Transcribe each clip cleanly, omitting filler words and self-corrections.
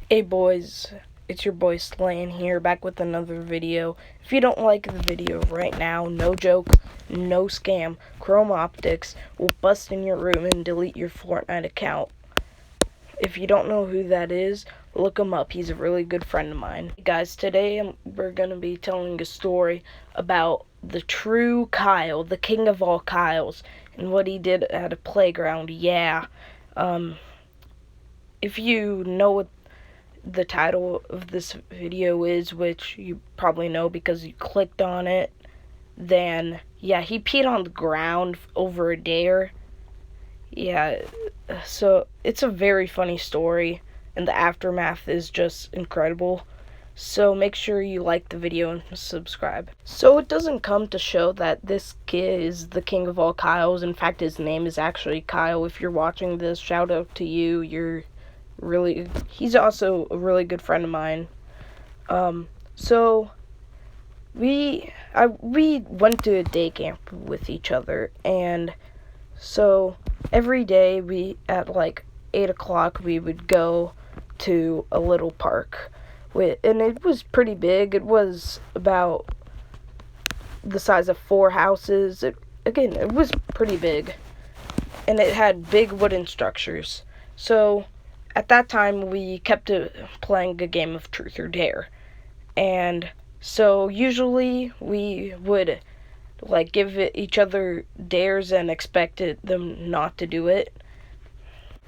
Hey boys, it's your boy Slain here, back with another video. If you don't like the video right now, no joke, no scam, Chrome Optics will bust in your room and delete your Fortnite account. If you don't know who that is, look him up. He's a really good friend of mine. Hey guys, today we're going to be telling a story about the true Kyle, the king of all Kyles, and what he did at a playground. Yeah. If you know what the title of this video is, which you probably know because you clicked on it, then yeah, he peed on the ground over a dare. Yeah, so it's a very funny story, and the aftermath is just incredible. So make sure you like the video and subscribe. So it doesn't come to show that this kid is the king of all Kyles. In fact, his name is actually Kyle. If you're watching this, shout out to you. He's also a really good friend of mine. So we went to a day camp with each other, and so every day at like 8 o'clock we would go to a little park, and it was pretty big. It was about the size of 4 houses. It was pretty big, and it had big wooden structures. So at that time, we kept playing a game of Truth or Dare. And so usually we would like give each other dares and expected them not to do it.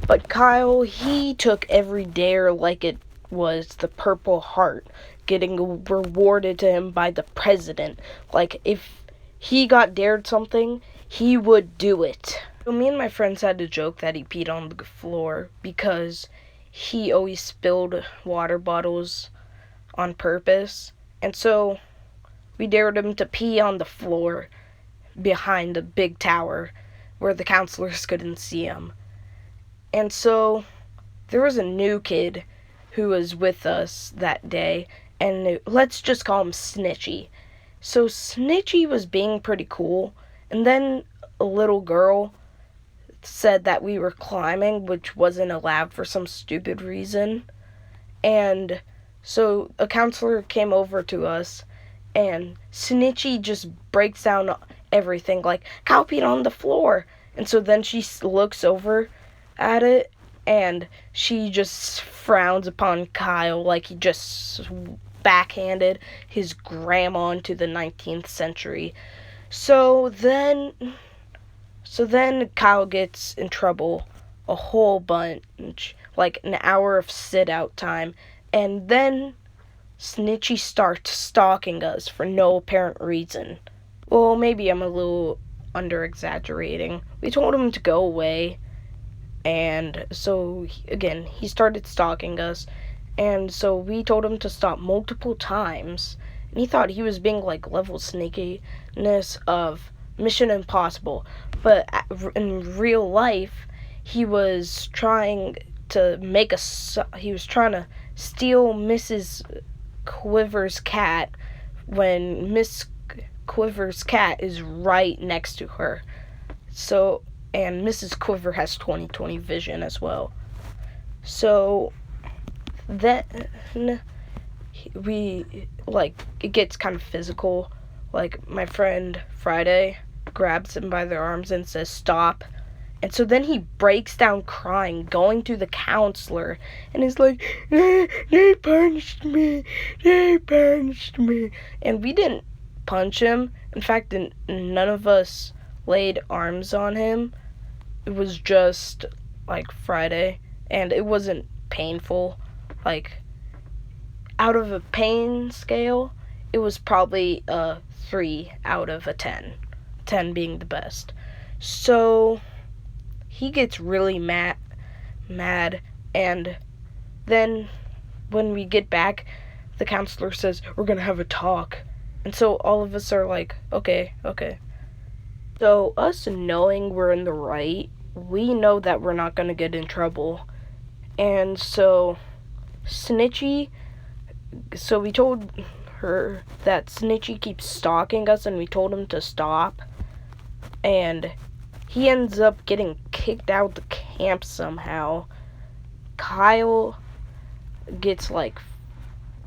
But Kyle, he took every dare like it was the Purple Heart getting rewarded to him by the president. Like if he got dared something, he would do it. So me and my friends had to joke that he peed on the floor because he always spilled water bottles on purpose. And so we dared him to pee on the floor behind the big tower where the counselors couldn't see him. And so there was a new kid who was with us that day, and let's just call him Snitchy. So Snitchy was being pretty cool, and then a little girl said that we were climbing, which wasn't allowed for some stupid reason. And so a counselor came over to us, and Snitchy just breaks down everything, like, Kyle peed on the floor. And so then she looks over at it, and she just frowns upon Kyle like he just backhanded his grandma into the 19th century. So then Kyle gets in trouble a whole bunch, like an hour of sit-out time, and then Snitchy starts stalking us for no apparent reason. Well, maybe I'm a little under-exaggerating. We told him to go away, and so, again, he started stalking us, and so we told him to stop multiple times, and he thought he was being, like, level sneakiness of Mission Impossible. But in real life, he was trying to steal Mrs. Quiver's cat when Miss Quiver's cat is right next to her. So, and Mrs. Quiver has 20/20 vision as well. So then it gets kind of physical. Like, my friend Friday grabs him by their arms and says, "Stop." And so then he breaks down crying, going to the counselor, and is like, they punched me. And we didn't punch him. In fact, none of us laid arms on him. It was just, like, Friday, and it wasn't painful. Like, out of a pain scale, it was probably a 3 out of a 10. 10 being the best. So he gets really mad, and then when we get back, the counselor says, "We're gonna have a talk." And so all of us are like, okay. So us knowing we're in the right, we know that we're not gonna get in trouble. And so we told her that Snitchy keeps stalking us, and we told him to stop. And he ends up getting kicked out of the camp somehow. Kyle gets like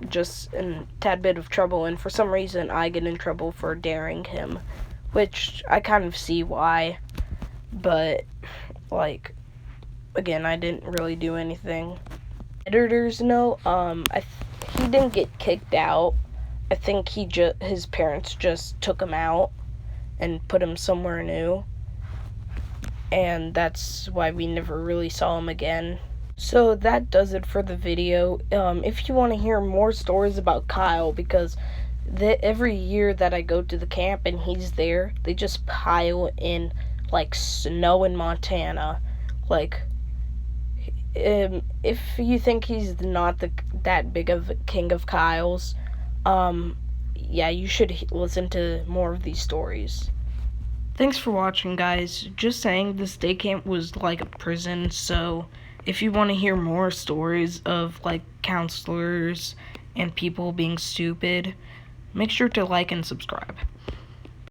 just in a tad bit of trouble, and for some reason I get in trouble for daring him, which I kind of see why, but like again, I didn't really do anything. Editors know, he didn't get kicked out. I think his parents just took him out and put him somewhere new, and that's why we never really saw him again. So that does it for the video. If you want to hear more stories about Kyle, because every year that I go to the camp and he's there, they just pile in like snow in Montana. Like, if you think he's not that big of a king of Kyles, yeah, you should listen to more of these stories. Thanks for watching, guys. Just saying, this day camp was like a prison, so if you want to hear more stories of like counselors and people being stupid, make sure to like and subscribe.